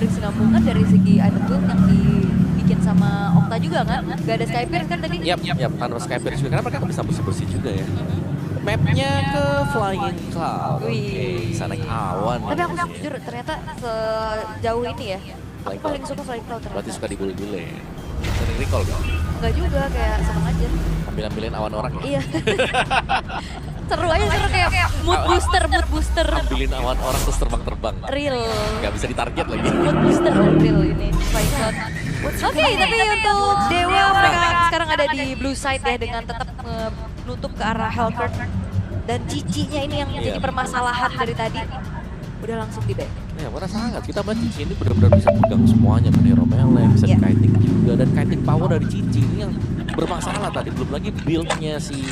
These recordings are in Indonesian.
berkesinambungan dari segi item build yang dibikin sama Okta juga kan? Gak ada Skypierce kan tadi? Yap, tanpa Skyper juga karena mereka bisa bersih-bersih juga ya. Mapnya ke Flying Cloud. Oke, sana ke awan. Tapi aku jujur ternyata sejauh ini ya, aku paling suka Flying Cloud ternyata. Berarti suka digule-gule. Sering recall kan? Enggak juga, kayak seneng aja. Ambil-ambilin awan orang ya? Iya. Seru aja, seru kayak mood booster. Ambilin awan orang terus terbang-terbang. Real. Gak bisa ditarget lagi. Mood booster real ini, Flying Cloud. Oke, tapi untuk Dewa mereka sekarang ada di blue side ya dengan tetap menutup ke arah Hellcurt. Dan Cici-nya ini yang menjadi permasalahan dari tadi. Udah langsung di back. Ya, mana sangat. Kita melihat Cici ini benar-benar bisa pegang semuanya. Kan hero melee, bisa di kiting juga. Dan kiting power dari Cici ini yang bermasalah tadi. Belum lagi build-nya si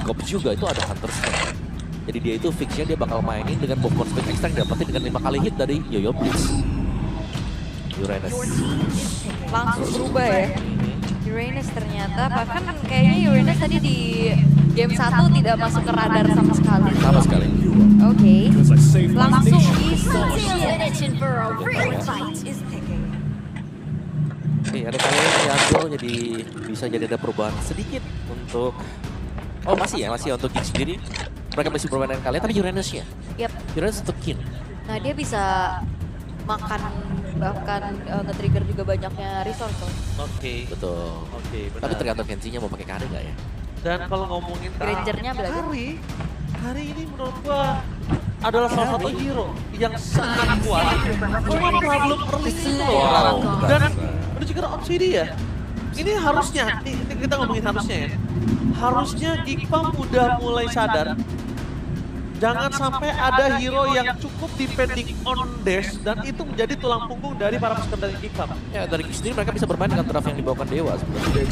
Gops juga itu ada Hunter Stone. Jadi dia itu fix-nya dia bakal mainin dengan Pokemon Spec Extra yang dapetin dengan 5 kali hit dari Yo-Yo Blitz. Uranus. Langsung berubah ya. Uranus ternyata, bahkan kayaknya Uranus tadi di game 1 tidak masuk ke radar sama sekali. Sama sekali. Oke, langsung isu. Oke, ada kalian yang diambil jadi bisa jadi ada perubahan sedikit untuk masih untuk Kin sendiri. Mereka masih bermain dengan kalian tapi Uranusnya. Yap. Uranus untuk Kin. Nah, dia bisa makan bahkan nge-trigger juga banyaknya resource. Oke. Betul. Oke, benar. Tapi tergantung Kenzie-nya mau pakai kade nggak ya? Dan kalau ngomongin Grangernya belajar. Hari ini menurut gua adalah salah satu hero yang sangat kuat. Cuma problem early itu loh. Dan udah juga Obsidian ya. Ini harusnya, ini kita ngomongin harusnya ya. Harusnya Geekpam udah mulai sadar. Jangan sampai ada hero yang cukup depending on dash dan itu menjadi tulang punggung dari para pasukan dari Geekpam. Ya dari Kin sendiri mereka bisa bermain dengan draft yang dibawakan Dewa sebenarnya.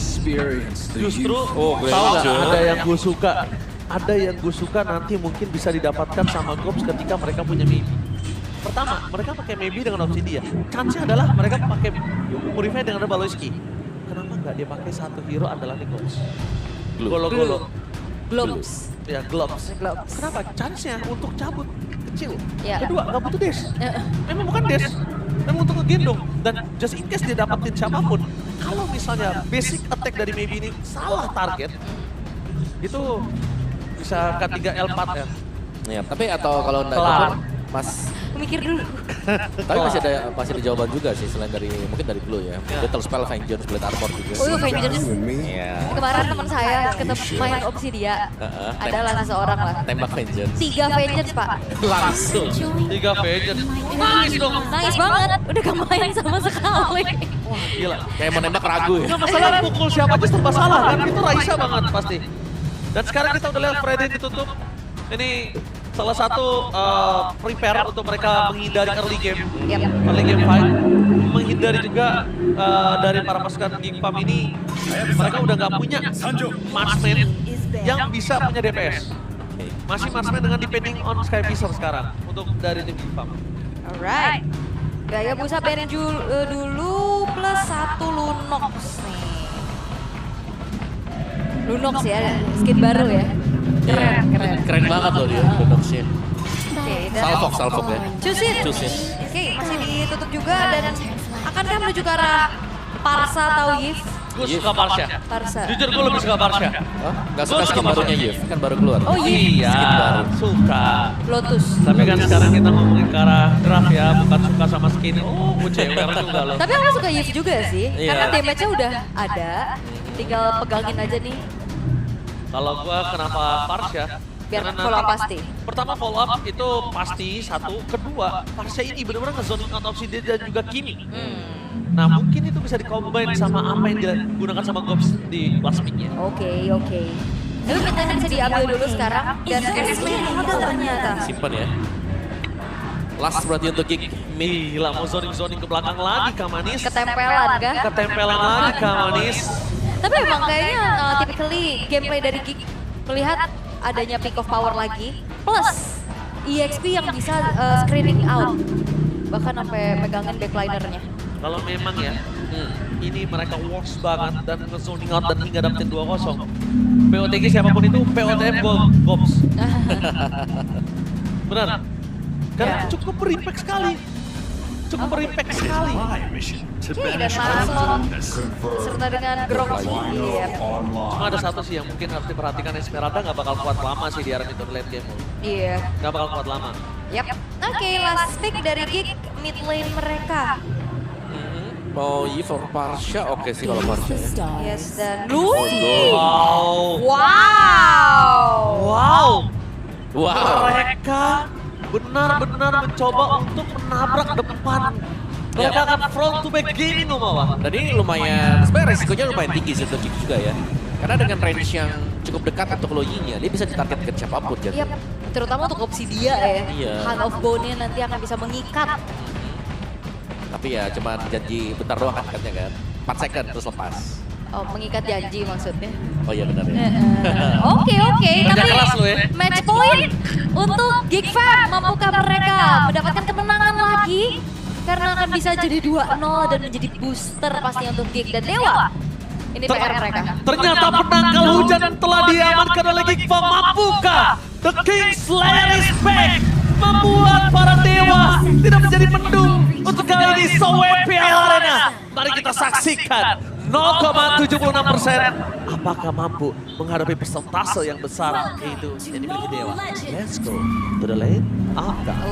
Justru tahu nggak ada yang gue suka. Ada yang gue suka nanti mungkin bisa didapatkan sama Gops ketika mereka punya maybe. Pertama, mereka pakai maybe dengan Obsidian. Chance-nya adalah mereka pakai Purify dengan Baloiski. Kenapa nggak dia pakai satu hero andalan di Gops? Golo-golo. Globes. Ya, Globes. Kenapa? Chance-nya untuk cabut kecil. Ya. Kedua, nggak butuh dash. Memang bukan dash. Memang untuk ngegendong. Dan just in case dia dapatin siapapun, kalau misalnya basic attack dari maybe ini salah target, itu bisa K3 L4 ya. Ya, tapi atau kalau enggak Kelar. pun Mas Mikir dulu. tapi masih ada jawaban juga sih selain dari mungkin dari Blue ya. Battle Spell Vengeance Blade Armor juga. Oh, Vengeance. Iya. Kemarin teman saya ketemu main Obsidia. Adalah seseorang lah. Tembak Vengeance. 3 Vengeance, Pak. Langsung. 3 Vengeance. Nangis dong. Nangis banget. Udah gak main sama sekali. Gila. Kayak mau nembak ragu ya. Nggak masalah pukul siapa aja serba salah kan. Itu Raisa banget pasti. Dan sekarang kita udah lihat Freddy ditutup. Ini salah satu prepare untuk mereka menghindari early game. Early game fight. Menghindari juga dari para pasukan Geekpam ini. Mereka udah nggak punya marksman yang bisa punya DPS. Masih marksman dengan depending on Sky Fisher sekarang untuk dari tim Geekpam. Alright. Gaya busa Benju dulu plus 1 Lunox nih. Lunox ya, skin baru ya. Keren banget loh dia Lunox-nya. Oke, dan Salfok ya. Cusin. Oke, masih ditutup juga dan akankah menuju ke arah Parsa atau Yif? Gue suka Barsha. Parsa. Jujur gue lebih suka Barsha. Hah? Gak suka skin barunya Yif, kan baru keluar. Oh iya, Iya, suka. Lotus. Tapi kan sekarang kita ngomongin ke arah draft ya, bukan suka sama skin. Oh, gue cewek juga loh. Tapi aku suka Yif juga sih, Iya. karena damage-nya udah ada. Tinggal pegangin aja nih, Kalau gue kenapa Barsha? biar Karena follow up nanti- pasti. Pertama follow up itu pasti satu. Kedua, Barsha ini benar-benar nge-zoning out Obsidian dan juga Kimi. Nah mungkin itu bisa di-combine sama apa yang digunakan sama Gops di last pick-nya. Oke. Tapi pertanyaan bisa diambil dulu sekarang dan X-Men itu ternyata. Simpen ya. Last berarti untuk Geek. Gila, mau zoning-zoning ke belakang lagi Kak Manis. Ketempelan kan? Ketempelan lagi Kak Manis. Tapi memang kayaknya typically gameplay dari Geek melihat adanya peak of power lagi plus EXP yang bisa screening out bahkan sampai megangin backlinernya. Kalau memang ya, ini mereka works banget dan nge-zoning out dan hingga dapetin 2-0. POTG siapapun itu, POTM Gops. Benar. Karena Ya. cukup berimpact sekali. cukup berimpact sekali. Oke, dan Maraslot serta dengan Groxy. Iya. Cuma ada satu sih yang mungkin harus diperhatikan, Esmeralda nggak bakal kuat lama sih di arena itu late game. Iya. Nggak bakal kuat lama. Yap. Oke, last pick dari Geek mid lane mereka. Oh iya, for Parsha oke sih kalau Parsha ya. Yes, dan Lucy. Wow. Wow. Wow. Wow. Mereka benar-benar mencoba untuk menabrak depan. Mereka akan front to back gaming loh Mawar. Dan ini lumayan, sebenarnya resikonya lumayan tinggi sih untuk Jig juga ya. Karena dengan range yang cukup dekat untuk Loyi-nya, dia bisa ditarget ke siapapun jadi. Yap. Terutama untuk Obsidia ya. Iya. Hand of Bone-nya nanti akan bisa mengikat. Tapi ya cuman janji bentar doang kan ikatnya kan. 4 second terus lepas. Oh, mengikat janji maksudnya. Oh iya benar ya. Oke, Kerja tapi keras lo ya. match point untuk Geek Fam. Mampukah mereka mendapatkan kemenangan lagi? Karena akan bisa jadi 2-0 dan menjadi booster pastinya untuk Geek dan Dewa. Ini PR mereka. Ternyata penangkal hujan telah diamankan oleh Geek Fam. Mampukah The King Slayer is back? Membuat para dewa tidak menjadi mendung untuk kali ini Sowepial Arena. Mari kita saksikan 0,76%. Apakah mampu menghadapi persentase yang besar itu yang dimiliki dewa? Let's go to the lane.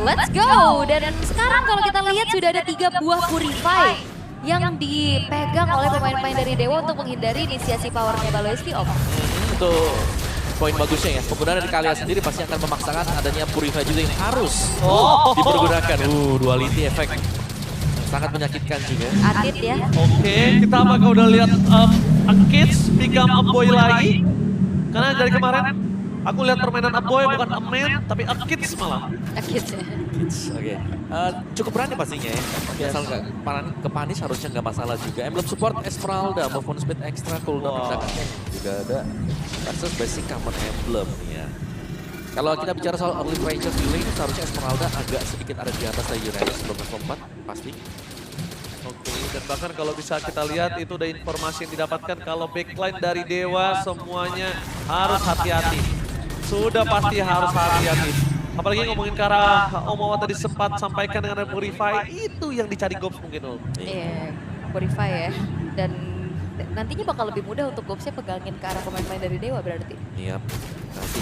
Let's go. Dan sekarang kalau kita lihat sudah ada 3 buah Purify yang dipegang oleh pemain-pemain dari Dewa untuk menghindari inisiasi powernya Baloyski Om. Itu poin bagusnya ya. Penggunaan dari Kalia sendiri pasti akan memaksakan adanya Purify juga yang harus dipergunakan. Duality effect. Sangat menyakitkan juga. Atit ya. Oke, kita bakal udah lihat Kids become a boy lagi. Karena dari kemarin aku lihat permainan a boy bukan a man, tapi a kids malah. Atit ya. Oke, cukup berani pastinya ya. Asal nggak kepanis harusnya nggak masalah juga. Emblem support Esmeralda, movement speed extra, cooldown ledakannya juga ada. Versus basic common emblem ya. Kalau kita bicara soal early pressure delay, seharusnya Esmeralda agak sedikit ada di atas dari Uranus sebelum level 4, pasti. Oke, dan bahkan kalau bisa kita lihat itu ada informasi yang didapatkan kalau backline dari Dewa semuanya harus hati-hati. Sudah pasti harus hati-hati. Apalagi ngomongin ke arah Omawa tadi sempat sampaikan dengan Purify, itu yang dicari Gobs mungkin. Iya, Purify ya. Dan nantinya bakal lebih mudah untuk Gobsnya pegangin ke arah pemain-pemain dari Dewa berarti. Iya. Nanti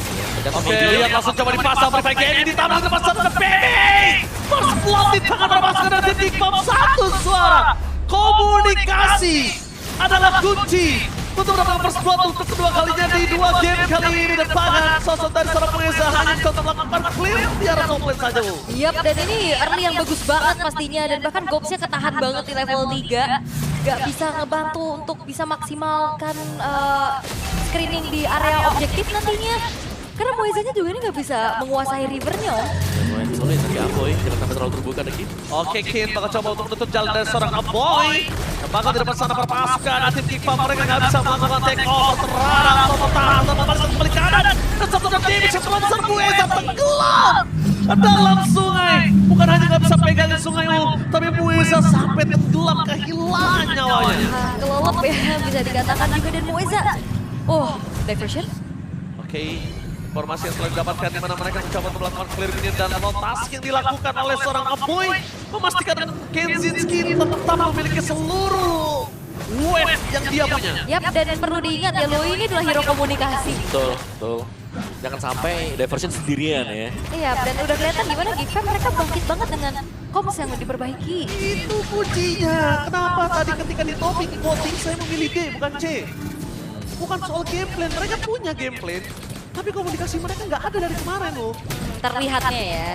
Oke, lihat langsung coba dipasang Purify Gaming ditambah ke pasang ke Baby! First blood di tangan berpasang dari Geek Fam, satu suara. Komunikasi adalah kunci untuk mendapatkan first blood untuk kedua kalinya di 2 game kali ini. Dan bahkan sosok dari seorang pengusaha hanya bisa melakukan clear di arah top lane saja. Yap, dan ini early yang bagus banget pastinya. Dan bahkan Gobsnya ketahan banget di level 3. Gak bisa ngebantu untuk bisa maksimalkan screening di area objektif nantinya. Karena Moizanya juga ini gak bisa menguasai rivernya Om. lumayan sulit dari Aboy, jangan sampai terlalu terbuka lagi. Oke, Kin bakal coba untuk menutup jalan dari seorang Aboy. Yang bakal di depan sana perpasukan. Tim Geek Fam mereka nggak bisa melakukan take over. Terarang, Soto tahan, membalik kembali kanan. Dan satu dan David yang telah Mueza tenggelam dalam sungai. Bukan hanya nggak bisa pegangin sungai tapi Mueza sampai tenggelam, kehilangan nyawanya. Kelelep ya bisa dikatakan juga, dan Moiza. Oh, diversion? Oke, informasi yang telah didapatkan di mana mereka mencoba untuk melakukan clear minion dan rotasi yang dilakukan oleh seorang Aboy memastikan Kenzinski tetap memiliki seluruh wave yang dia punya. Yap, dan perlu diingat ya, Loi ini adalah hero komunikasi. Betul, betul. Jangan sampai diversion sendirian ya. Iya, dan udah kelihatan gimana Geek Fam mereka bangkit banget dengan comms yang diperbaiki. Itu kuncinya. Kenapa tadi ketika di topik voting saya memilih D bukan C? Bukan soal gameplay, mereka punya gameplay. Tapi komunikasi mereka nggak ada dari kemarin loh. Terlihatnya ya,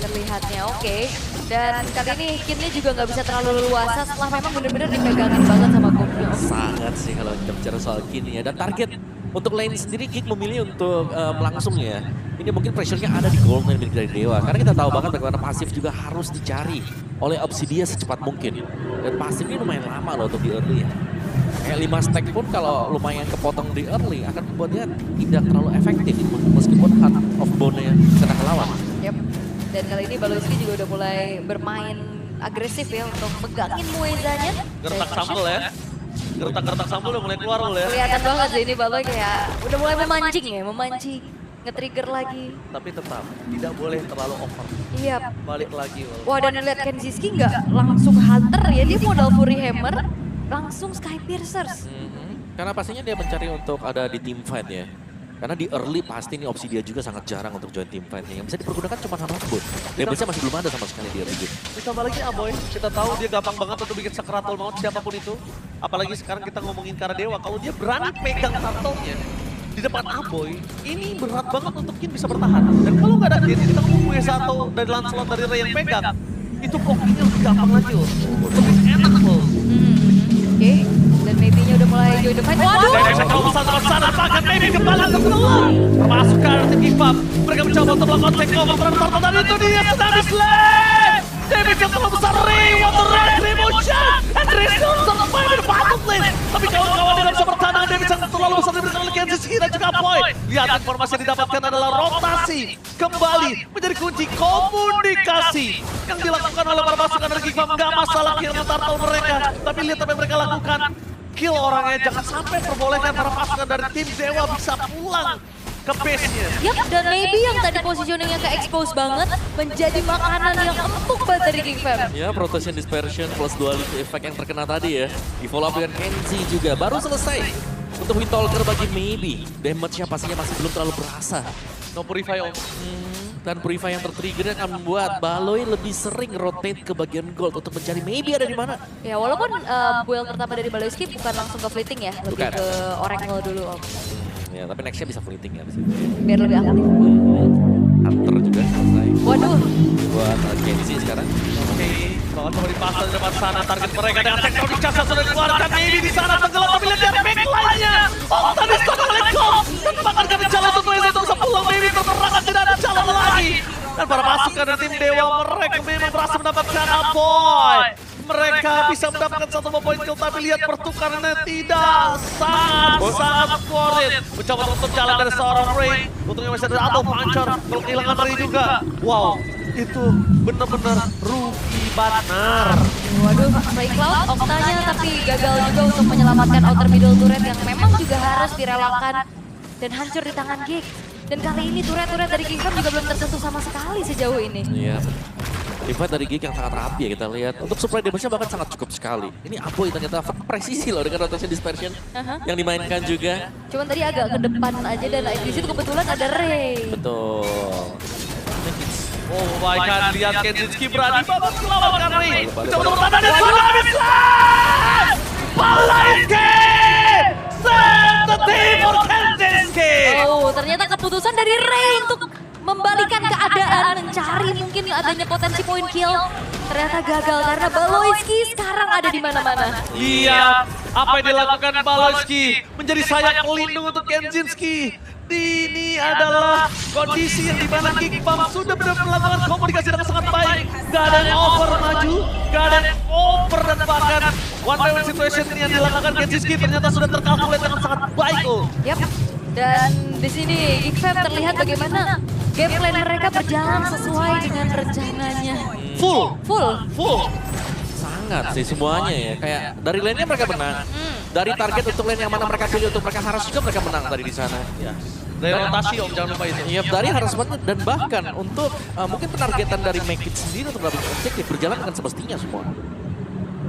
terlihatnya oke. Dan kali ini Kinnya juga nggak bisa terlalu leluasa setelah memang benar-benar dipegangin banget sama Gobsnya. Sangat sih kalau kita bicara soal Kin ya. Dan target untuk lane sendiri Geek memilih untuk langsung ya. Ini mungkin pressure-nya ada di gold lane dari Dewa. Karena kita tahu banget bagaimana pasif juga harus dicari oleh Obsidia secepat mungkin. Dan pasifnya lumayan lama loh untuk di early ya. Kayak 5 stack pun kalau lumayan kepotong di early akan membuat dia tidak terlalu efektif meskipun Heart of Bone-nya kena lawan. Yep. Dan kali ini Baloyski juga udah mulai bermain agresif ya untuk pegangin Moizanya. Gertak sambal ya. Gertak-gertak sambal udah mulai keluar loh ya. Kelihatan banget sih ini Baloy kayak udah mulai memancing ya, memancing nge-trigger lagi. Tapi tetap tidak boleh terlalu over. Iya. Balik lagi. Wah, dan lihat Kenziski nggak langsung Hunter ya, dia modal Fury Hammer, langsung Sky Piercers. Karena pastinya dia mencari untuk ada di team fight ya. Karena di early pasti ini opsi dia juga sangat jarang untuk join team fight-nya. Yang bisa dipergunakan cuma Hammerboy. Damage-nya masih belum ada sama sekali di early game. Ditambah lagi Aboy, kita tahu dia gampang banget untuk bikin Sakratul Maut siapapun itu. Apalagi sekarang kita ngomongin Kara Dewa, kalau dia berani pegang turtle-nya di depan Aboy, ini berat banget untuk Kin bisa bertahan. Dan kalau nggak ada Kin, kita ngomong satu dari Lancelot dari Ray yang pegang, itu pokoknya lebih gampang lagi loh. Lebih enak loh. Oke, dan maybe-nya udah mulai join the fight. Waduh! Dari kalau sama sana, bahkan maybe kembali ke tengah. Termasuk Kara tim give up. Mereka mencoba untuk melakukan take over terhadap turtle, dan itu dia sudah di-slay! Damage yang terlalu besar, Ray, Water Red, Remotion, and Ray still sampai di bottom lane. Tapi kawan-kawan dia bisa bertahan dengan damage yang terlalu besar diberikan oleh Kenziski dan juga Boy. Lihat informasi yang didapatkan adalah rotasi kembali menjadi kunci komunikasi yang dilakukan oleh para pasukan dari Gigfam. Gak masalah kill turtle mereka, tapi lihat apa yang mereka lakukan. Kill orangnya, jangan sampai perbolehkan para pasukan dari tim Dewa bisa pulang ke base-nya. Yap, dan maybe yang tadi positioningnya ke-expose banget menjadi makanan yang empuk banget dari King Fam. Ya, Protection Dispersion plus duality effect yang terkena tadi ya. Di follow up dengan Kenzie juga. Baru selesai untuk Windtalker bagi maybe. Damage-nya pastinya masih belum terlalu berasa. No Purify Om. Dan Purify yang tertrigger akan membuat Baloi lebih sering rotate ke bagian gold untuk mencari maybe ada di mana. Ya, walaupun build pertama dari Baloyski bukan langsung ke fleeting ya, lebih Bukan. ke Oracle dulu Om. Ya, tapi nextnya bisa fleeting ya di situ. Biar lebih aktif. Hunter juga selesai. Waduh, Buat Kenzie sekarang. Oke, bahkan mau dipasang di depan sana, target mereka dengan teknologi jasa sudah dikeluarkan. Maybe di sana tenggelam, tapi lihat dari backline-nya. Oh, tadi stop oleh Cobb. Dan bahkan kami jalan untuk Blazer untuk bisa pulang. Maybe terperangan tidak ada jalan lagi. Dan para pasukan dari tim Dewa mereka memang berhasil mendapatkan Aboy. Mereka bisa mendapatkan satu poin kill, tapi lihat pertukarannya tidak sangat sulit. Mencoba untuk jalan dari seorang Ray. Untungnya masih ada Double Puncher, kalau kehilangan Ray juga. Wow, itu benar-benar rugi benar. waduh, Ray Cloud, Octanya tapi gagal juga untuk menyelamatkan outer middle turret yang memang juga harus direlakan dan hancur di tangan Gig. Dan kali ini turret-turret dari King Fam juga belum tersentuh sama sekali sejauh ini. Iya. Event dari Gig yang sangat rapi ya kita lihat. Untuk supply damage-nya bahkan sangat cukup sekali. Ini Aboy ternyata presisi loh dengan rotation dispersion yang dimainkan juga. Cuman tadi agak ke depan aja dan di situ kebetulan ada Ray. Betul. Oh my god, lihat Kenziski berani banget melawan Ray. Balik. Coba tepuk tangan dan sudah habis lah! Balaiki! Send the team for Kenziski! Oh, ternyata keputusan dari Ray untuk membalikan keadaan, mencari mungkin adanya potensi poin kill. Ternyata gagal karena Baloyski sekarang ada di mana-mana. Lihat apa yang dilakukan Baloyski menjadi sayap pelindung untuk Kenziski. Ini adalah kondisi yang dimana Gigfam sudah benar-benar melakukan komunikasi dengan sangat baik. Gak ada yang over maju, gak ada yang over dan bahkan one by one situation yang dilakukan Kenziski ternyata sudah terkalkulat dengan sangat baik. Yap. Dan di sini Gigfam terlihat bagaimana game plan mereka berjalan sesuai dengan rencananya. Full. Sangat sih semuanya ya. Kayak dari lane-nya mereka menang. Dari target untuk lane yang mana mereka pilih untuk mereka harus juga mereka menang tadi di sana. Ya. Dari rotasi Om, jangan lupa itu. Iya, dari harassment dan bahkan untuk mungkin penargetan dari Make It sendiri untuk dapat objektif berjalan dengan semestinya semua.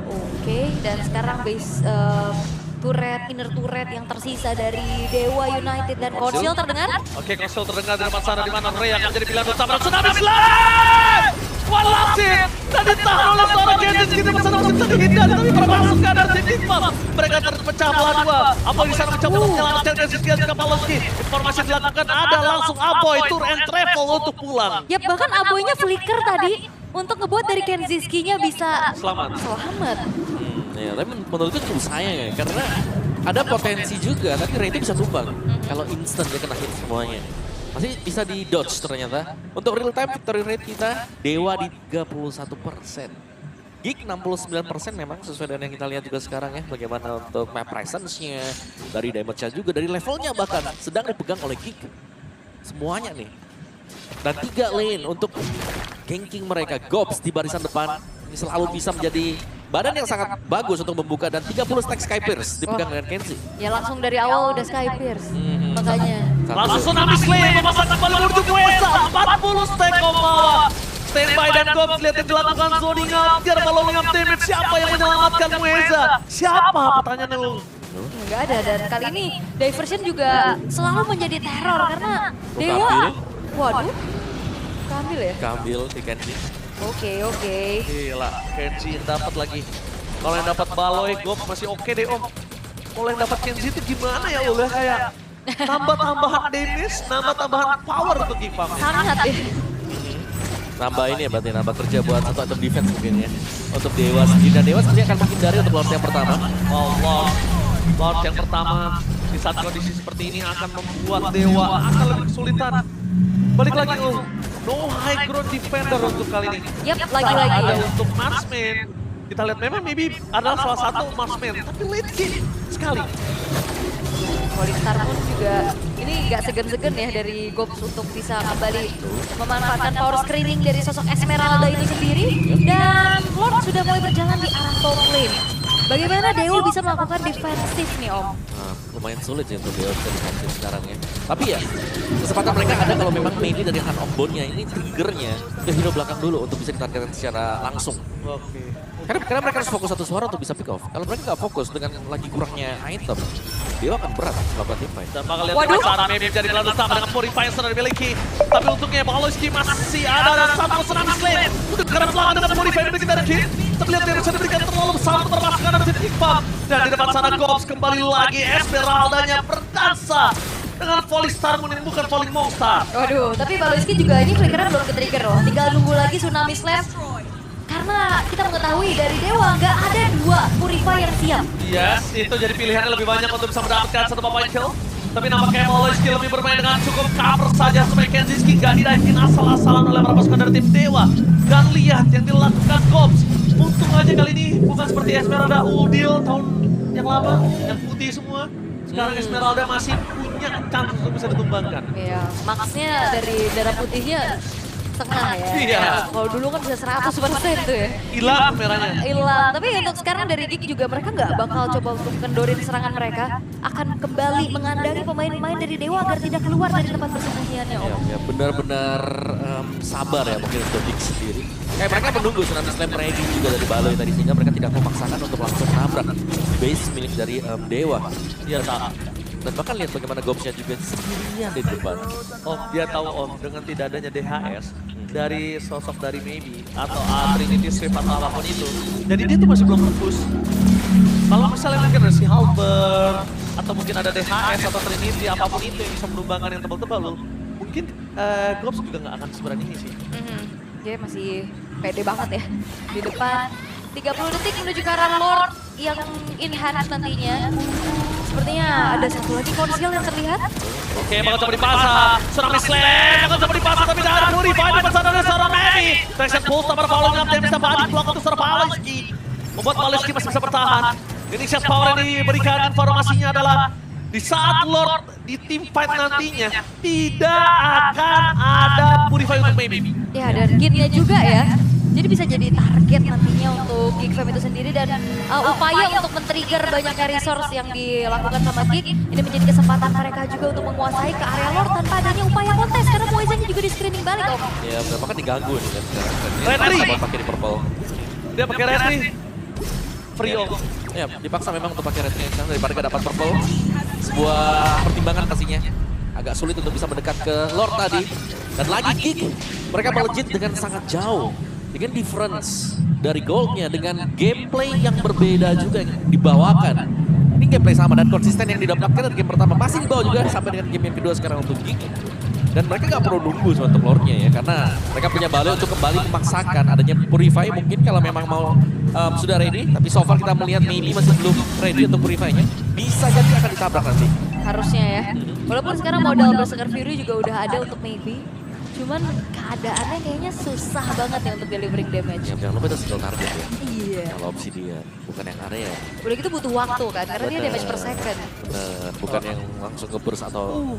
Oke, dan sekarang base turret, inner turret yang tersisa dari Dewa United dan Conceal terdengar. Oke, Kosel terdengar di depan sana di mana Ray akan menjadi pilihan utama dan tsunami slide! One last hit! Dan ditahan oleh seorang Kenziski di sana masih bisa dihindari tapi permasukan dari tim Gigfam. Mereka terpecah belah dua. Aboy di sana mencoba untuk menyelamatkan Kenziski dan juga Baloyski. Informasi yang dilakukan ada langsung Aboy tour and travel untuk pulang. Yap, bahkan Aboynya flicker tadi untuk ngebuat dari Kenziski-nya bisa Selamat. Ya, tapi menurutku cukup sayang ya, karena ada potensi juga, tapi Ray itu bisa tumbang. Kalau instant dia kena hit semuanya. Masih bisa di dodge ternyata. Untuk real time victory rate kita, Dewa di 31%. Gig 69% memang sesuai dengan yang kita lihat juga sekarang ya. Bagaimana untuk map presence-nya, dari damage-nya juga, dari levelnya bahkan sedang dipegang oleh Gig. Semuanya nih. Dan 3 lane untuk ganking mereka. Gobs di barisan depan, ini selalu bisa menjadi badan yang sangat bagus untuk membuka dan 30 stack Sky Pierce dipegang dengan Kenzie. Ya langsung dari awal udah Sky Pierce. Makanya Langsung Tsunami Slay memasang kembali menuju Mueza. 40 stack Komawa. Standby dan Gops, lihat yang dilakukan zoning up. Tiada following up damage, siapa yang menyelamatkan Mueza? Siapa pertanyaannya lu? Nggak ada, dan kali ini Diversion juga selalu menjadi teror karena Dewa. Waduh, Kambil ya? Kambil di Kenji. Oke. Gila, Kenji yang dapat lagi. Kalau yang dapat Baloy, Gops masih oke deh Om. Kalau yang dapat Kenji itu gimana ya udah kayak nambah-tambahan damage, nambah-tambahan power untuk Gipam. Sangat ya. Nambah ini ya berarti, nambah kerja buat satu item defense mungkin ya. Untuk Dewa sendiri, dan Dewa sepertinya akan menghindari untuk Lord yang pertama. Oh, Lord yang pertama di saat kondisi seperti ini akan membuat Dewa akan lebih kesulitan. Balik lagi no high ground defender untuk kali ini. Yap, lagi-lagi Ada ya. untuk marksman. Kita lihat memang maybe adalah salah satu marksman, tapi late game sekali. Polistar pun juga ini nggak segan-segan ya dari Gops untuk bisa kembali memanfaatkan power screening dari sosok Esmeralda itu sendiri. Dan Lord sudah mulai berjalan di arah top lane. Bagaimana Dewa bisa melakukan defensif nih Om? Lumayan sulit sih untuk Dewa bisa defensif sekarang ya. Tapi ya, kesempatan mereka ada kalau memang mainly dari Hand of Bone-nya ini triggernya ke hero belakang dulu untuk bisa ditargetkan secara langsung. Oke. Karena mereka harus fokus satu suara untuk bisa pick off. Kalau mereka nggak fokus dengan lagi kurangnya item, Dewa akan berat melakukan team fight. Dan bakal lihat cara maybe menjadi lalu utama dengan Purify yang sudah dimiliki. Tapi untungnya Baloyski masih ada dan satu Tsunami Slay. Untuk karena belakang dengan Purify diberikan dari King. Tapi lihat dia bisa diberikan terlalu besar untuk termasukkan dari tim Gipam. Dan di depan sana Gops kembali lagi Esmeraldanya berdansa. Dengan volley Star Moon ini bukan volley Monster. Waduh, tapi Baloyski juga ini flickernya belum ke-trigger loh. Tinggal nunggu lagi Tsunami Slam. Karena kita mengetahui dari Dewa nggak ada 2 Purify yang siap. Yes, itu jadi pilihannya lebih banyak untuk bisa mendapatkan satu point kill. Tapi nampaknya Baloyski lebih bermain dengan cukup cover saja supaya Kenziski nggak didaikin asal-asalan oleh para pasukan dari tim Dewa. Dan lihat yang dilakukan Gops. Untung aja kali ini bukan seperti Esmeralda Udil tahun yang lama, yang putih semua. Sekarang Esmeralda masih punya chance untuk bisa ditumbangkan. Iya, maksnya dari darah putihnya setengah ya. Iya. Kalau dulu kan bisa 100% tuh ya. Hilang merahnya. Hilang. Tapi untuk sekarang dari Geek juga mereka nggak bakal coba untuk kendorin serangan mereka. Akan kembali mengandani pemain-pemain dari Dewa agar tidak keluar dari tempat persembunyiannya Om. Ya benar-benar sabar ya mungkin untuk Geek sendiri. Kayak mereka menunggu Tsunami Slam ready juga dari Baloy tadi sehingga mereka tidak memaksakan untuk langsung nabrak base milik dari Dewa. Iya, tak. Dan bahkan lihat bagaimana Gopsnya juga sendirian di depan. Om, dia tahu Om dengan tidak adanya DHS dari sosok dari Maybe atau Trinity Swift atau apapun itu. Jadi dia tuh masih belum fokus. Kalau misalnya mungkin ada si Halberd atau mungkin ada DHS atau Trinity apapun itu yang bisa menumbangkan yang tebal-tebal loh. Mungkin Gops juga nggak akan seberani ini sih. Dia masih pede banget ya. Di depan 30 detik menuju ke arah Lord yang in hand nantinya. Sepertinya ada satu lagi konsil yang terlihat. Oke, bakal coba dipasang. Tsunami Slam, bakal coba dipasang tapi tidak ada Purify di sana dari seorang Mary. Traction Pulse tak following up, dia bisa balik blok untuk seorang Baloyski. Membuat Baloyski masih bisa bertahan. Initial power yang diberikan informasinya adalah di saat Lord di team fight nantinya tidak akan ada Purify untuk Maybe. Ya, dan Gitnya juga ya. Jadi bisa jadi target nantinya untuk Geek Fam itu sendiri dan upaya untuk men-trigger banyaknya resource yang dilakukan sama Geek. Ini menjadi kesempatan mereka juga untuk menguasai ke area Lord tanpa adanya upaya kontes karena Moizanya juga di screening balik Om. Ya berapa kan diganggu nih kan sekarang. Retri! Dia pakai di purple. Dia pakai retri. Free Om. Ya dipaksa memang untuk pakai retri sekarang daripada gak dapat purple. Sebuah pertimbangan pastinya. Agak sulit untuk bisa mendekat ke Lord tadi. Dan lagi Geek, mereka melejit dengan sangat jauh. Dengan difference dari goldnya, dengan gameplay yang berbeda juga yang dibawakan. Ini gameplay sama dan konsisten yang didapatkan dari game pertama. Masih dibawa juga sampai dengan game yang kedua sekarang untuk Geek. Dan mereka nggak perlu nunggu untuk Lordnya ya, karena mereka punya Baloy untuk kembali memaksakan adanya Purify mungkin kalau memang mau sudah ready. Tapi so far kita melihat maybe masih belum ready untuk Purify-nya. Bisa jadi akan ditabrak nanti. Harusnya ya. Walaupun sekarang modal Berserker Fury juga udah ada untuk Maybe. Cuman keadaannya kayaknya susah banget ya untuk delivering damage. Ya, jangan lupa itu skill target ya. Iya. Kalau Obsidian, bukan yang area. Udah gitu butuh waktu kan, karena dia Bener. damage per second. Bener, bukan yang langsung ke burst atau...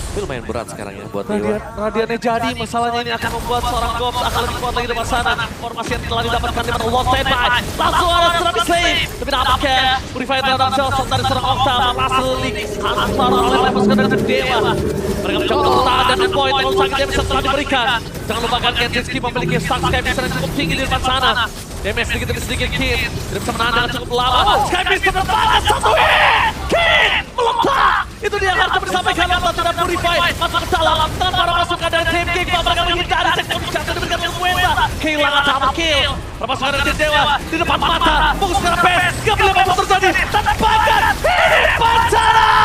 Tapi lumayan berat sekarang ya buat Dewa. Radiannya jadi, masalahnya ini akan membuat seorang Gops akan lebih kuat lagi depan sana. Informasi yang telah didapatkan di Lord Standby. Langsung ada terapi save. Tapi nampaknya Purifier terhadap Zelson dari seorang Okta. Berhasil dihantar oleh pasukan dari Dewa. Mereka mencoba untuk bertahan dan point. Kalau sakit dia bisa telah diberikan. Jangan lupakan Kenzinski memiliki stun Skypiece yang cukup tinggi di depan sana. Damage sedikit demi sedikit Kin. Tidak bisa menahan dengan cukup lama. Skypiece terbatas satu hit. Kin meletak. Itu dia yang harus disampaikan Lomba dan Purify. Masuk ke dalam. Tanpa orang masukkan dari Team King. Mereka menghindari sektor jatuh diberikan oleh Kueta. Kehilangan double kill. Permasukan dari Dewa. Di depan mata. Fokus ke base. Gak boleh apa terjadi. Tanpa ini Pancana.